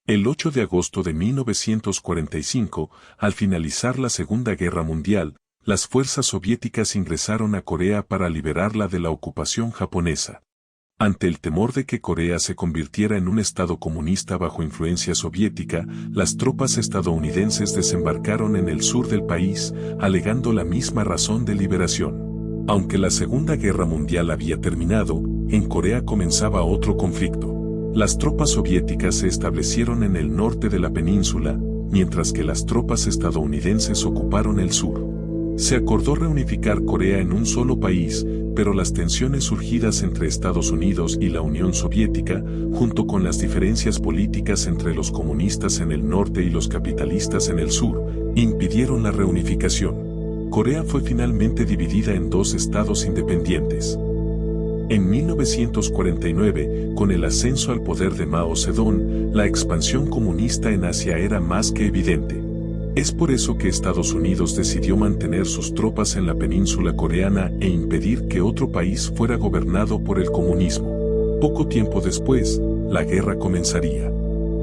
El 8 de agosto de 1945, al finalizar la Segunda Guerra Mundial, las fuerzas soviéticas ingresaron a Corea para liberarla de la ocupación japonesa. Ante el temor de que Corea se convirtiera en un estado comunista bajo influencia soviética, las tropas estadounidenses desembarcaron en el sur del país, alegando la misma razón de liberación. Aunque la Segunda Guerra Mundial había terminado, en Corea comenzaba otro conflicto. Las tropas soviéticas se establecieron en el norte de la península, mientras que las tropas estadounidenses ocuparon el sur. Se acordó reunificar Corea en un solo país, pero las tensiones surgidas entre Estados Unidos y la Unión Soviética, junto con las diferencias políticas entre los comunistas en el norte y los capitalistas en el sur, impidieron la reunificación. Corea fue finalmente dividida en dos estados independientes. En 1949, con el ascenso al poder de Mao Zedong, la expansión comunista en Asia era más que evidente. Es por eso que Estados Unidos decidió mantener sus tropas en la península coreana e impedir que otro país fuera gobernado por el comunismo. Poco tiempo después, la guerra comenzaría.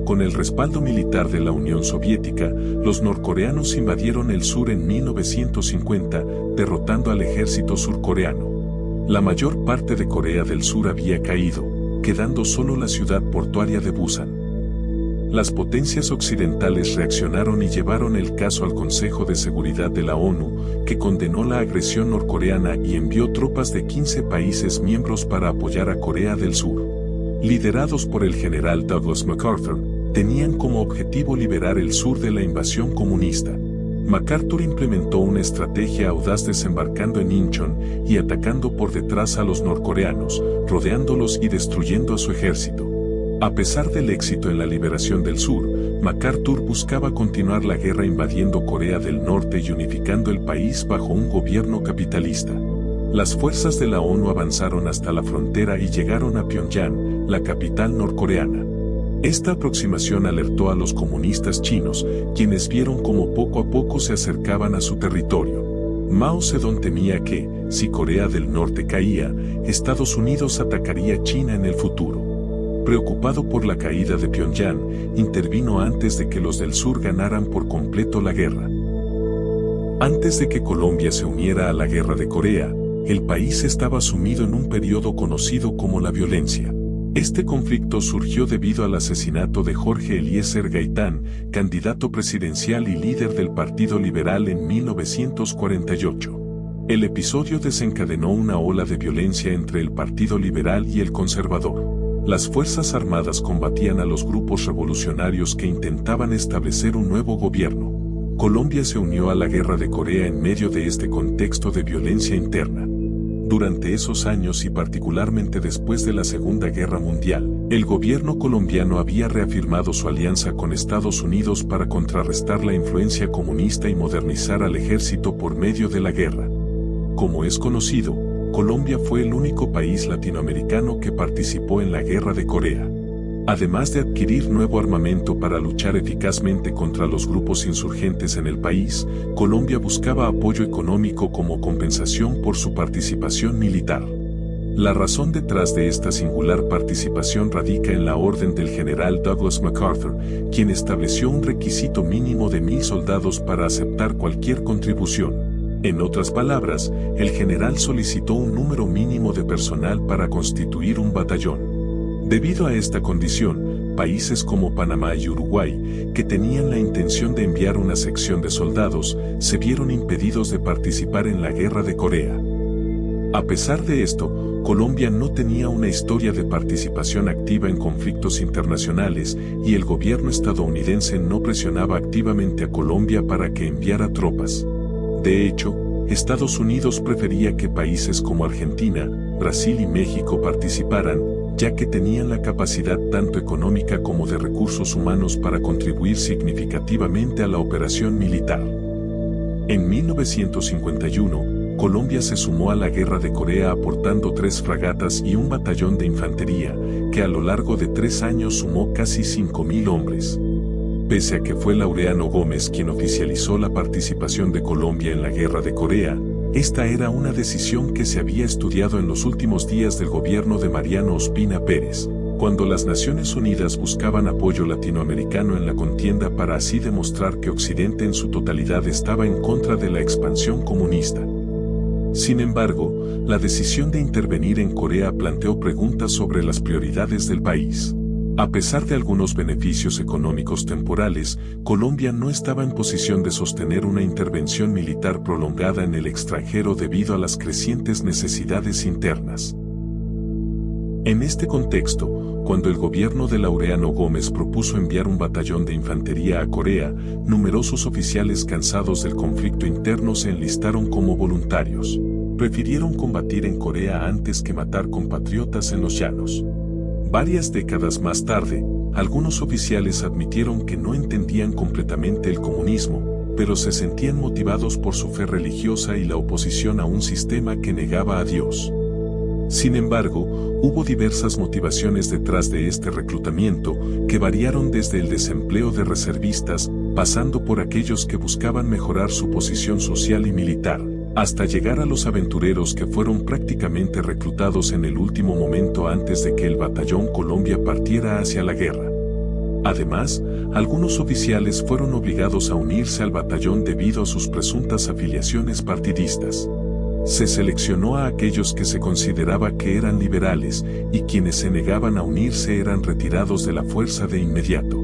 Con el respaldo militar de la Unión Soviética, los norcoreanos invadieron el sur en 1950, derrotando al ejército surcoreano. La mayor parte de Corea del Sur había caído, quedando solo la ciudad portuaria de Busan. Las potencias occidentales reaccionaron y llevaron el caso al Consejo de Seguridad de la ONU, que condenó la agresión norcoreana y envió tropas de 15 países miembros para apoyar a Corea del Sur. Liderados por el general Douglas MacArthur, tenían como objetivo liberar el sur de la invasión comunista. MacArthur implementó una estrategia audaz desembarcando en Incheon y atacando por detrás a los norcoreanos, rodeándolos y destruyendo a su ejército. A pesar del éxito en la liberación del sur, MacArthur buscaba continuar la guerra invadiendo Corea del Norte y unificando el país bajo un gobierno capitalista. Las fuerzas de la ONU avanzaron hasta la frontera y llegaron a Pyongyang, la capital norcoreana. Esta aproximación alertó a los comunistas chinos, quienes vieron cómo poco a poco se acercaban a su territorio. Mao Zedong temía que, si Corea del Norte caía, Estados Unidos atacaría a China en el futuro. Preocupado por la caída de Pyongyang, intervino antes de que los del sur ganaran por completo la guerra. Antes de que Colombia se uniera a la guerra de Corea, el país estaba sumido en un periodo conocido como la violencia. Este conflicto surgió debido al asesinato de Jorge Eliezer Gaitán, candidato presidencial y líder del Partido Liberal en 1948. El episodio desencadenó una ola de violencia entre el Partido Liberal y el Conservador. Las Fuerzas Armadas combatían a los grupos revolucionarios que intentaban establecer un nuevo gobierno. Colombia se unió a la Guerra de Corea en medio de este contexto de violencia interna. Durante esos años y particularmente después de la Segunda Guerra Mundial, el gobierno colombiano había reafirmado su alianza con Estados Unidos para contrarrestar la influencia comunista y modernizar al ejército por medio de la guerra. Como es conocido, Colombia fue el único país latinoamericano que participó en la Guerra de Corea. Además de adquirir nuevo armamento para luchar eficazmente contra los grupos insurgentes en el país, Colombia buscaba apoyo económico como compensación por su participación militar. La razón detrás de esta singular participación radica en la orden del general Douglas MacArthur, quien estableció un requisito mínimo de 1000 soldados para aceptar cualquier contribución. En otras palabras, el general solicitó un número mínimo de personal para constituir un batallón. Debido a esta condición, países como Panamá y Uruguay, que tenían la intención de enviar una sección de soldados, se vieron impedidos de participar en la Guerra de Corea. A pesar de esto, Colombia no tenía una historia de participación activa en conflictos internacionales y el gobierno estadounidense no presionaba activamente a Colombia para que enviara tropas. De hecho, Estados Unidos prefería que países como Argentina, Brasil y México participaran, ya que tenían la capacidad tanto económica como de recursos humanos para contribuir significativamente a la operación militar. En 1951, Colombia se sumó a la Guerra de Corea aportando 3 fragatas y un batallón de infantería, que a lo largo de 3 años sumó casi 5.000 hombres. Pese a que fue Laureano Gómez quien oficializó la participación de Colombia en la Guerra de Corea, Esta era una decisión que se había estudiado en los últimos días del gobierno de Mariano Ospina Pérez, cuando las Naciones Unidas buscaban apoyo latinoamericano en la contienda para así demostrar que Occidente en su totalidad estaba en contra de la expansión comunista. Sin embargo, la decisión de intervenir en Corea planteó preguntas sobre las prioridades del país. A pesar de algunos beneficios económicos temporales, Colombia no estaba en posición de sostener una intervención militar prolongada en el extranjero debido a las crecientes necesidades internas. En este contexto, cuando el gobierno de Laureano Gómez propuso enviar un batallón de infantería a Corea, numerosos oficiales cansados del conflicto interno se enlistaron como voluntarios. Prefirieron combatir en Corea antes que matar compatriotas en los llanos. Varias décadas más tarde, algunos oficiales admitieron que no entendían completamente el comunismo, pero se sentían motivados por su fe religiosa y la oposición a un sistema que negaba a Dios. Sin embargo, hubo diversas motivaciones detrás de este reclutamiento, que variaron desde el desempleo de reservistas, pasando por aquellos que buscaban mejorar su posición social y militar, hasta llegar a los aventureros que fueron prácticamente reclutados en el último momento antes de que el Batallón Colombia partiera hacia la guerra. Además, algunos oficiales fueron obligados a unirse al batallón debido a sus presuntas afiliaciones partidistas. Se seleccionó a aquellos que se consideraba que eran liberales, y quienes se negaban a unirse eran retirados de la fuerza de inmediato.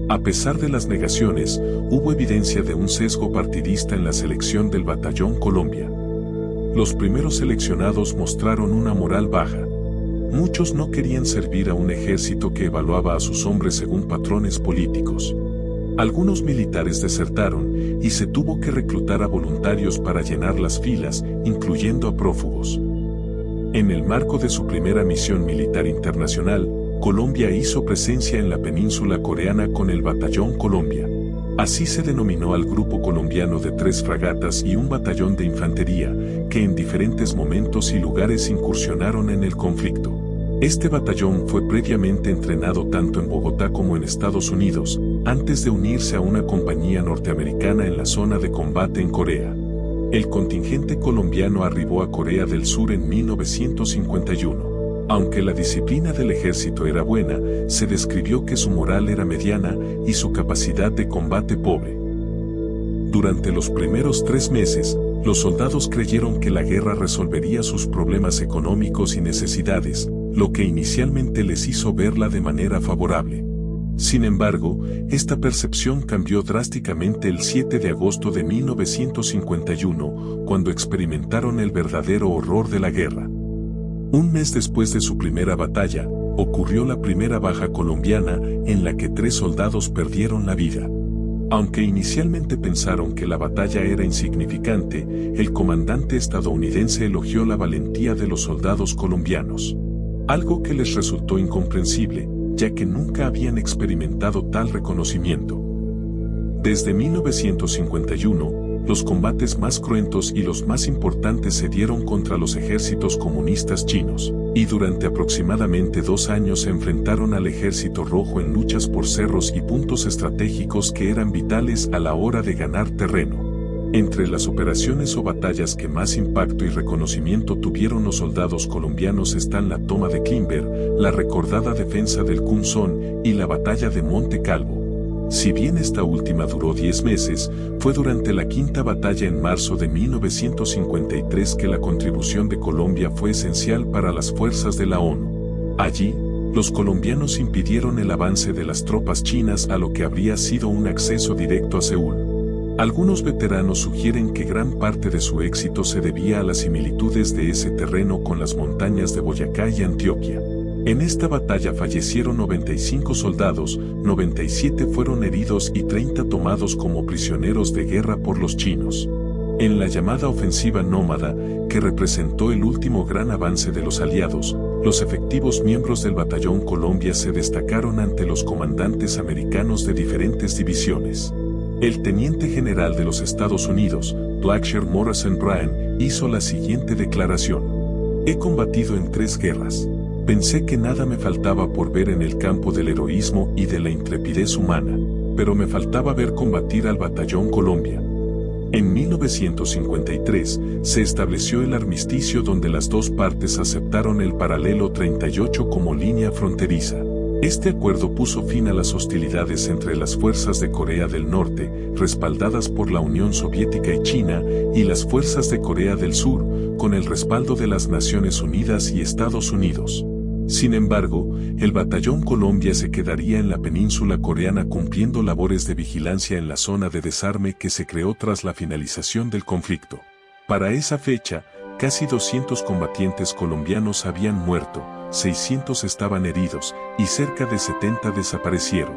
A pesar de las negaciones, hubo evidencia de un sesgo partidista en la selección del Batallón Colombia. Los primeros seleccionados mostraron una moral baja. Muchos no querían servir a un ejército que evaluaba a sus hombres según patrones políticos. Algunos militares desertaron y se tuvo que reclutar a voluntarios para llenar las filas, incluyendo a prófugos. En el marco de su primera misión militar internacional, Colombia hizo presencia en la península coreana con el Batallón Colombia. Así se denominó al grupo colombiano de 3 fragatas y un batallón de infantería, que en diferentes momentos y lugares incursionaron en el conflicto. Este batallón fue previamente entrenado tanto en Bogotá como en Estados Unidos, antes de unirse a una compañía norteamericana en la zona de combate en Corea. El contingente colombiano arribó a Corea del Sur en 1951. Aunque la disciplina del ejército era buena, se describió que su moral era mediana y su capacidad de combate pobre. Durante los primeros 3 meses, los soldados creyeron que la guerra resolvería sus problemas económicos y necesidades, lo que inicialmente les hizo verla de manera favorable. Sin embargo, esta percepción cambió drásticamente el 7 de agosto de 1951, cuando experimentaron el verdadero horror de la guerra. Un mes después de su primera batalla, ocurrió la primera baja colombiana, en la que 3 soldados perdieron la vida. Aunque inicialmente pensaron que la batalla era insignificante, el comandante estadounidense elogió la valentía de los soldados colombianos. Algo que les resultó incomprensible, ya que nunca habían experimentado tal reconocimiento. Desde 1951, los combates más cruentos y los más importantes se dieron contra los ejércitos comunistas chinos, y durante aproximadamente 2 años se enfrentaron al Ejército Rojo en luchas por cerros y puntos estratégicos que eran vitales a la hora de ganar terreno. Entre las operaciones o batallas que más impacto y reconocimiento tuvieron los soldados colombianos están la toma de Climber, la recordada defensa del Cunzón y la batalla de Monte Calvo. Si bien esta última duró 10 meses, fue durante la quinta batalla en marzo de 1953 que la contribución de Colombia fue esencial para las fuerzas de la ONU. Allí, los colombianos impidieron el avance de las tropas chinas a lo que habría sido un acceso directo a Seúl. Algunos veteranos sugieren que gran parte de su éxito se debía a las similitudes de ese terreno con las montañas de Boyacá y Antioquia. En esta batalla fallecieron 95 soldados, 97 fueron heridos y 30 tomados como prisioneros de guerra por los chinos. En la llamada ofensiva nómada, que representó el último gran avance de los aliados, los efectivos miembros del Batallón Colombia se destacaron ante los comandantes americanos de diferentes divisiones. El teniente general de los Estados Unidos, Blackshear Morrison Bryan, hizo la siguiente declaración: "He combatido en 3 guerras. Pensé que nada me faltaba por ver en el campo del heroísmo y de la intrepidez humana, pero me faltaba ver combatir al Batallón Colombia. En 1953 se estableció el armisticio donde las dos partes aceptaron el paralelo 38 como línea fronteriza. Este acuerdo puso fin a las hostilidades entre las fuerzas de Corea del Norte, respaldadas por la Unión Soviética y China, y las fuerzas de Corea del Sur, con el respaldo de las Naciones Unidas y Estados Unidos. Sin embargo, el Batallón Colombia se quedaría en la península coreana cumpliendo labores de vigilancia en la zona de desarme que se creó tras la finalización del conflicto. Para esa fecha, casi 200 combatientes colombianos habían muerto, 600 estaban heridos y cerca de 70 desaparecieron.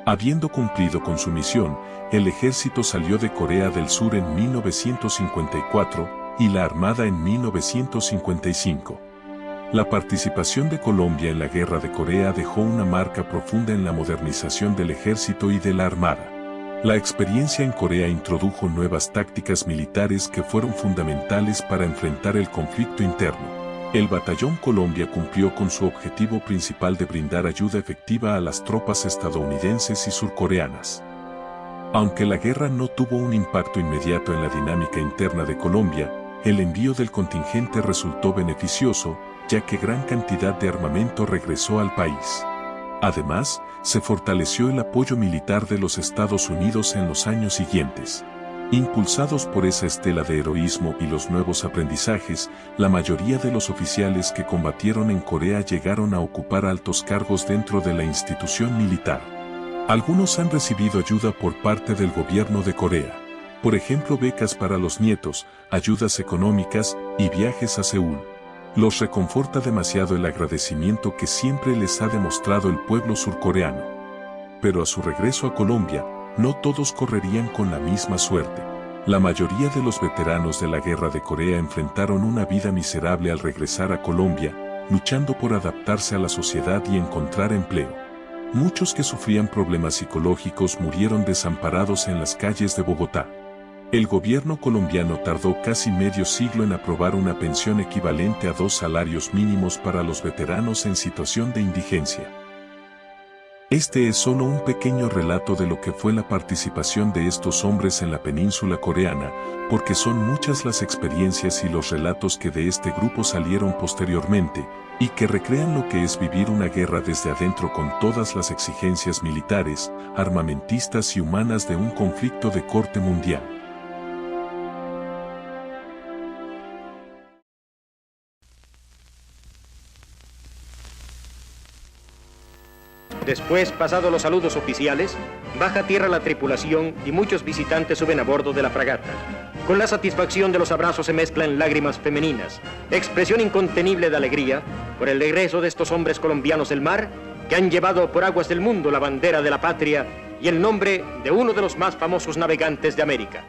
Habiendo cumplido con su misión, el ejército salió de Corea del Sur en 1954 y la Armada en 1955. La participación de Colombia en la Guerra de Corea dejó una marca profunda en la modernización del ejército y de la Armada. La experiencia en Corea introdujo nuevas tácticas militares que fueron fundamentales para enfrentar el conflicto interno. El Batallón Colombia cumplió con su objetivo principal de brindar ayuda efectiva a las tropas estadounidenses y surcoreanas. Aunque la guerra no tuvo un impacto inmediato en la dinámica interna de Colombia, el envío del contingente resultó beneficioso, ya que gran cantidad de armamento regresó al país. Además, se fortaleció el apoyo militar de los Estados Unidos en los años siguientes. Impulsados por esa estela de heroísmo y los nuevos aprendizajes, la mayoría de los oficiales que combatieron en Corea llegaron a ocupar altos cargos dentro de la institución militar. Algunos han recibido ayuda por parte del gobierno de Corea. Por ejemplo, becas para los nietos, ayudas económicas y viajes a Seúl. Los reconforta demasiado el agradecimiento que siempre les ha demostrado el pueblo surcoreano. Pero a su regreso a Colombia, no todos correrían con la misma suerte. La mayoría de los veteranos de la Guerra de Corea enfrentaron una vida miserable al regresar a Colombia, luchando por adaptarse a la sociedad y encontrar empleo. Muchos que sufrían problemas psicológicos murieron desamparados en las calles de Bogotá. El gobierno colombiano tardó casi medio siglo en aprobar una pensión equivalente a 2 salarios mínimos para los veteranos en situación de indigencia. Este es solo un pequeño relato de lo que fue la participación de estos hombres en la península coreana, porque son muchas las experiencias y los relatos que de este grupo salieron posteriormente, y que recrean lo que es vivir una guerra desde adentro con todas las exigencias militares, armamentistas y humanas de un conflicto de corte mundial. Después, pasados los saludos oficiales, baja a tierra la tripulación y muchos visitantes suben a bordo de la fragata. Con la satisfacción de los abrazos se mezclan lágrimas femeninas, expresión incontenible de alegría por el regreso de estos hombres colombianos del mar que han llevado por aguas del mundo la bandera de la patria y el nombre de uno de los más famosos navegantes de América.